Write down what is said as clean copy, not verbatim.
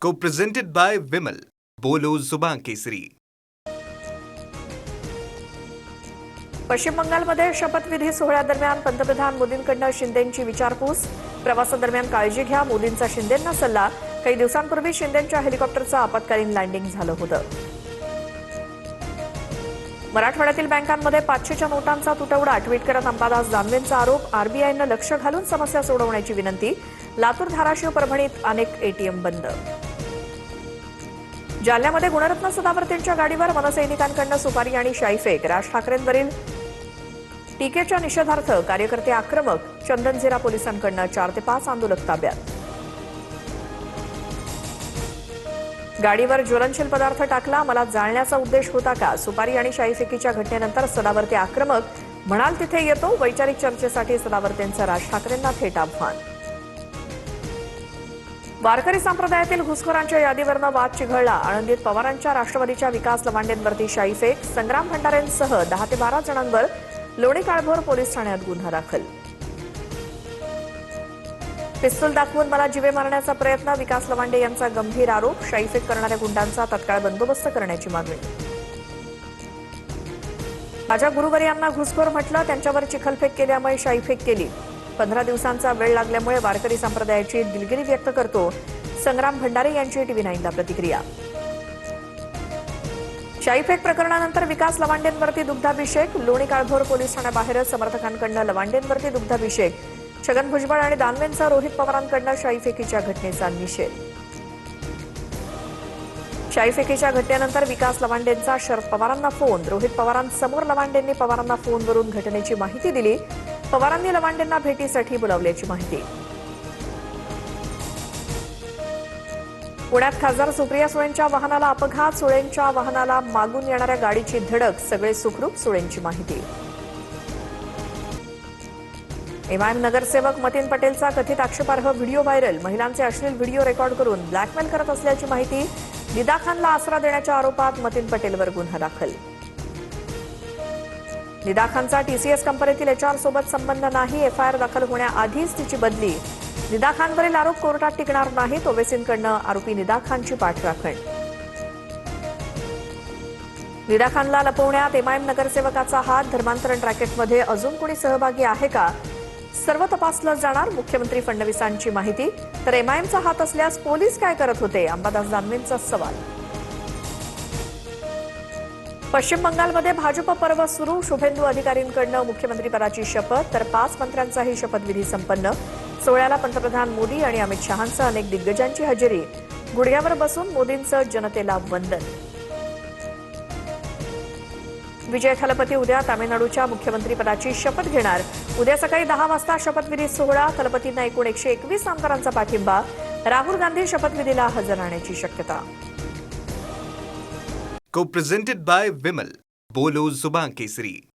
Co-presented by Vimal. बोलो जुबान केसरी. पश्चिम बंगालमध्ये शपथविधी सोहळ्यादरम्यान पंतप्रधान मोदींकडून शिंदेंची विचारपूस. प्रवासादरम्यान काळजी घ्या, मोदींचा शिंदेंना सल्ला. काही दिवसांपूर्वी शिंदेंच्या हेलिकॉप्टरचं आपत्कालीन लँडिंग झालं होतं. मराठवाड्यातील बँकांमध्ये 500च्या नोटांचा तुटवडा. ट्विट करत अंबादास दानवेंचा आरोप. आरबीआयनं लक्ष घालून समस्या सोडवण्याची विनंती. लातूर, धाराशिव, परभणीत अनेक एटीएम बंद. जालन्यामध्ये गुणरत्न सदावर्तेंच्या गाडीवर मनसैनिकांकडून सुपारी आणि शाईफेक. राज ठाकरेंवरील टीकेच्या निषेधार्थ कार्यकर्ते आक्रमक. चंदनझिरा पोलिसांकडून 4 ते 5 आंदोलक ताब्यात. गाडीवर ज्वलनशील पदार्थ टाकला, मला जाळण्याचा उद्देश होता का? सुपारी आणि शाईफेकीच्या घटनेनंतर सदावर्ते आक्रमक. म्हणाल तिथे येतो. वैचारिक चर्चेसाठी सदावर्तेंचं राज ठाकरेंना थेट आव्हान. वारकरी संप्रदायातील घुसखोरांच्या यादीवरनं वाद चिघळला. आळंदीत पवारांच्या राष्ट्रवादीच्या विकास लवांडेंवरती शाईफेक. संग्राम भंडारेंसह 10 ते 12 जणांवर लोणी काळभोर पोलीस ठाण्यात गुन्हा दाखल. पिस्तूल दाखवून मला जीवे मारण्याचा प्रयत्न. विकास लवांडे यांचा गंभीर आरोप. शाईफेक करणाऱ्या गुंडांचा तत्काळ बंदोबस्त करण्याची मागणी. माझ्या गुरुवर्यांना घुसखोर म्हटलं, त्यांच्यावर चिखलफेक केल्यामुळे शाईफेक केली. 15 दिवसांचा वेळ लागल्यामुळे वारकरी संप्रदायाची दिलगिरी व्यक्त करतो. संग्राम भंडारे यांची TV9ला प्रतिक्रिया. शाईफेक प्रकरणानंतर विकास लवांडेंवरती दुग्धाभिषेक. लोणी काळभोर पोलीस ठाण्याबाहेरच समर्थकांकडून लवांडेंवरती दुग्धाभिषेक. छगन भुजबळ आणि दानवेंचा रोहित पवारांकडून शाईफेकीच्या घटनेचा निषेध. शाईफेकीच्या घटनेनंतर विकास लवांडेंचा शरद पवारांना फोन. रोहित पवारांसमोर लवांडेंनी पवारांना फोनवरून घटनेची माहिती दिली. पवारांनी लवांडेंना भेटीसाठी बोलावल्याची माहिती. पुण्यात खासदार सुप्रिया सुळेंच्या वाहनाला अपघात. सुळेंच्या वाहनाला मागून येणाऱ्या गाडीची धडक. सगळे सुखरूप. सुळेंची माहिती. एमआयएम नगरसेवक मतीन पटेलचा कथित आक्षेपार्ह व्हिडिओ व्हायरल. महिलांचे अश्लील व्हिडिओ रेकॉर्ड करून ब्लॅकमेल करत असल्याची माहिती. निदा खानला आसरा देण्याच्या आरोपात मतीन पटेलवर गुन्हा दाखल. निदा खानचा TCS कंपनीतील HR सोबत संबंध नाही. FIR दाखल होण्याआधीच तिची बदली. निदा खानवरील आरोप कोर्टात टिकणार नाहीत. ओवेसींकडनं आरोपी निदा खानची पाठराखण. निदा खानला लपवण्यात एमआयएम नगरसेवकाचा हात. धर्मांतरण रॅकेटमध्ये अजून कोणी सहभागी आहे का? सर्व तपासलं जाणार. मुख्यमंत्री फडणवीसांची माहिती. तर एमआयएमचा हात असल्यास पोलीस काय करत होते? अंबादास दानवेंचा सवाल. पश्चिम बंगालमध्ये भाजप पर्व सुरू. शुभेंदू अधिकारींकडून मुख्यमंत्रीपदाची शपथ. तर 5 मंत्र्यांचाही शपथविधी संपन्न. सोहळ्याला पंतप्रधान मोदी आणि अमित शहांसह अनेक दिग्गजांची हजेरी. गुडघ्यावर बसून मोदींचं जनतेला वंदन. विजय थलपती उद्या तामिळनाडूच्या मुख्यमंत्रीपदाची शपथ घेणार. उद्या सकाळी 10 वाजता शपथविधी सोहळा. थलपतींना एकूण 121 आमदारांचा पाठिंबा. राहुल गांधी शपथविधीला हजर राहण्याची शक्यता. Co-presented by Vimal. बोलो जुबान केसरी.